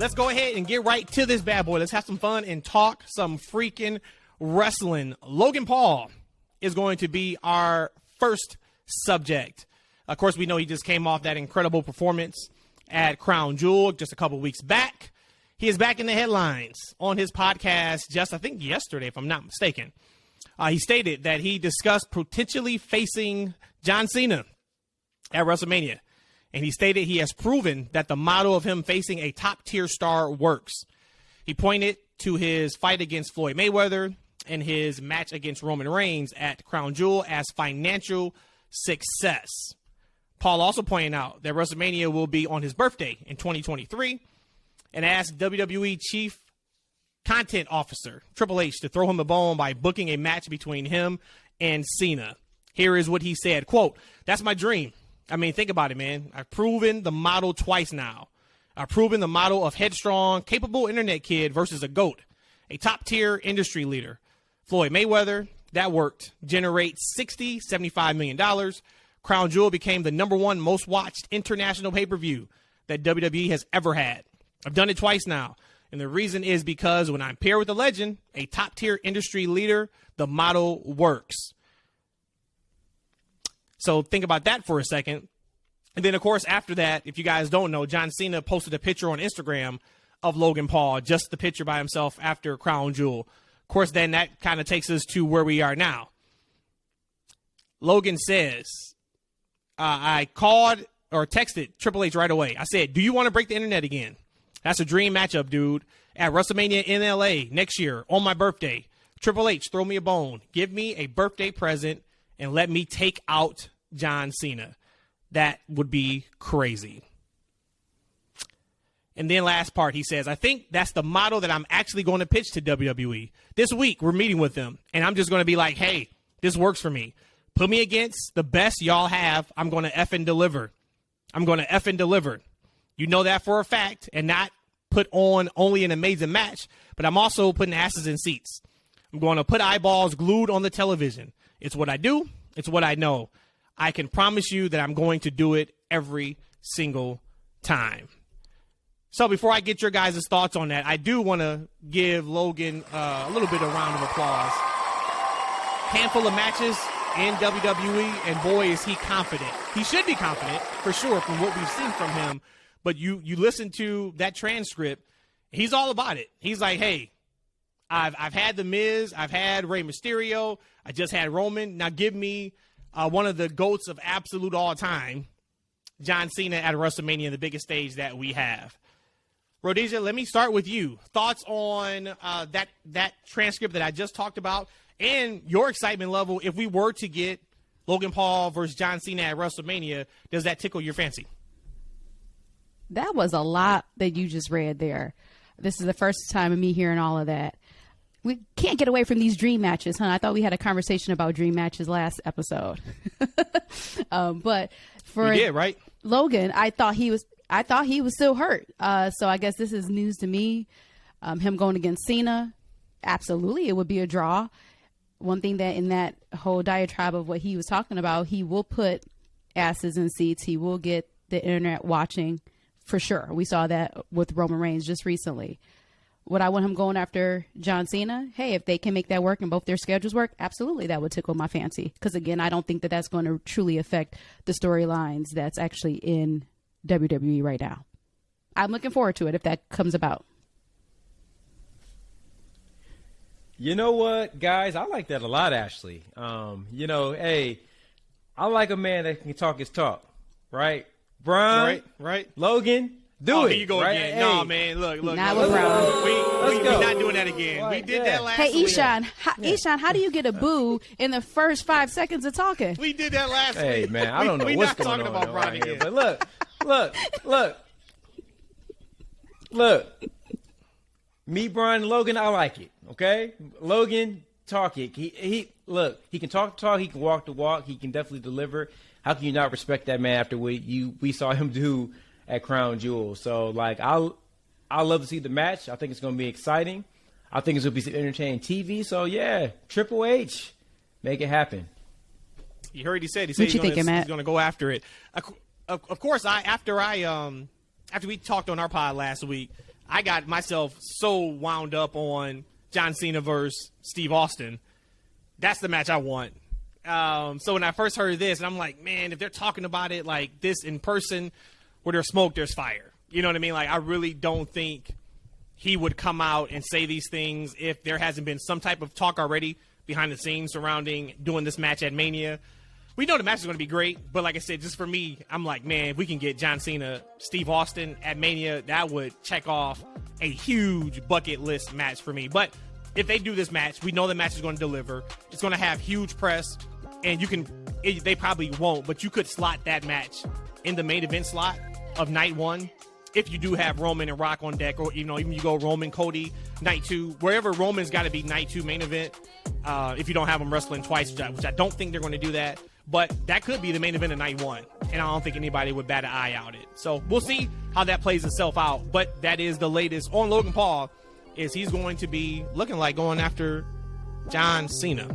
let's go ahead and get right to this bad boy. Let's have some fun and talk some freaking wrestling. Logan Paul is going to be our first subject. Of course, we know he just came off that incredible performance at Crown Jewel just a couple weeks back. He is back in the headlines on his podcast just, I think, yesterday, if I'm not mistaken. He stated that he discussed potentially facing John Cena at WrestleMania. And he stated he has proven that the model of him facing a top-tier star works. He pointed to his fight against Floyd Mayweather and his match against Roman Reigns at Crown Jewel as financial success. Paul also pointed out that WrestleMania will be on his birthday in 2023 and asked WWE Chief Content Officer Triple H to throw him a bone by booking a match between him and Cena. Here is what he said, quote, "That's my dream. I mean, think about it, man. I've proven the model twice now. I've proven the model of headstrong, capable internet kid versus a GOAT, a top-tier industry leader. Floyd Mayweather, that worked. Generates $60, $75 million. Crown Jewel became the #1 most watched international pay-per-view that WWE has ever had. I've done it twice now. And the reason is because when I'm paired with a legend, a top-tier industry leader, the model works." So think about that for a second. And then, of course, after that, if you guys don't know, John Cena posted a picture on Instagram of Logan Paul, just the picture by himself after Crown Jewel. Of course, then that kind of takes us to where we are now. Logan says, I called or texted Triple H right away. I said, "Do you want to break the internet again? That's a dream matchup, dude. At WrestleMania in LA next year on my birthday. Triple H, throw me a bone. Give me a birthday present and let me take out John Cena. That would be crazy." And then last part, he says, "I think that's the model that I'm actually going to pitch to WWE. This week, we're meeting with them, and I'm just going to be like, hey, this works for me. Put me against the best y'all have. I'm going to effing deliver. I'm going to effing deliver. You know that for a fact, and not put on only an amazing match, but I'm also putting asses in seats. I'm going to put eyeballs glued on the television. It's what I do. It's what I know. I can promise you that I'm going to do it every single time." So before I get your guys' thoughts on that, I do want to give Logan a little bit of round of applause. Handful of matches in WWE, and boy, is he confident. He should be confident, for sure, from what we've seen from him. But you listen to that transcript, he's all about it. He's like, hey, I've had The Miz, I've had Rey Mysterio, I just had Roman. Now give me one of the GOATs of absolute all time, John Cena at WrestleMania, the biggest stage that we have. Rhodesia, let me start with you. Thoughts on that transcript that I just talked about and your excitement level if we were to get Logan Paul versus John Cena at WrestleMania. Does that tickle your fancy? That was a lot that you just read there. This is the first time of me hearing all of that. We can't get away from these dream matches, huh? I thought we had a conversation about dream matches last episode. But for we did, right? Logan, I thought he was still hurt. So I guess this is news to me. Him going against Cena, absolutely, it would be a draw. One thing that in that whole diatribe of what he was talking about, he will put asses in seats. He will get the internet watching for sure. We saw that with Roman Reigns just recently. Would I want him going after John Cena? Hey, if they can make that work and both their schedules work, absolutely, that would tickle my fancy. Because again, I don't think that that's going to truly affect the storylines that's actually in WWE right now. I'm looking forward to it if that comes about. You know what, guys? I like that a lot, Ashley. Hey, I like a man that can talk his talk, right? Brian, right. Logan, do it. Here you go right? again. Hey. No, man, look. Not with Brown. We're not doing that again. Right, we did that last week. Hey, Eshaun, how do you get a boo in the first 5 seconds of talking? We did that last week. Hey, man, I don't know what's going on. We're not talking about Brown right again. Here, but look. Me, Brian, and Logan, I like it. Okay, Logan, talk it. He can talk the talk. He can walk the walk. He can definitely deliver. How can you not respect that man after we saw him do at Crown Jewel? So like, I'll love to see the match. I think it's going to be exciting. I think it's going to be some entertaining TV. So yeah, Triple H, make it happen. You heard he said he's thinking, going Matt? to go after it. Of course, after we talked on our pod last week, I got myself so wound up on John Cena versus Steve Austin. That's the match I want. So when I first heard this, and I'm like, man, if they're talking about it like this in person, where there's smoke, there's fire. You know what I mean? Like, I really don't think he would come out and say these things if there hasn't been some type of talk already behind the scenes surrounding doing this match at Mania. We know the match is going to be great, but like I said, just for me, I'm like, man, if we can get John Cena, Steve Austin at Mania, that would check off a huge bucket list match for me. But if they do this match, we know the match is going to deliver. It's going to have huge press, and they probably won't, but you could slot that match in the main event slot of night one if you do have Roman and Rock on deck, or even you go Roman, Cody, night two, wherever Roman's got to be night two main event. If you don't have them wrestling twice, which I don't think they're going to do that, but that could be the main event of night one, and I don't think anybody would bat an eye out it. So we'll see how that plays itself out. But that is the latest on Logan Paul, is he's going to be looking like going after John Cena.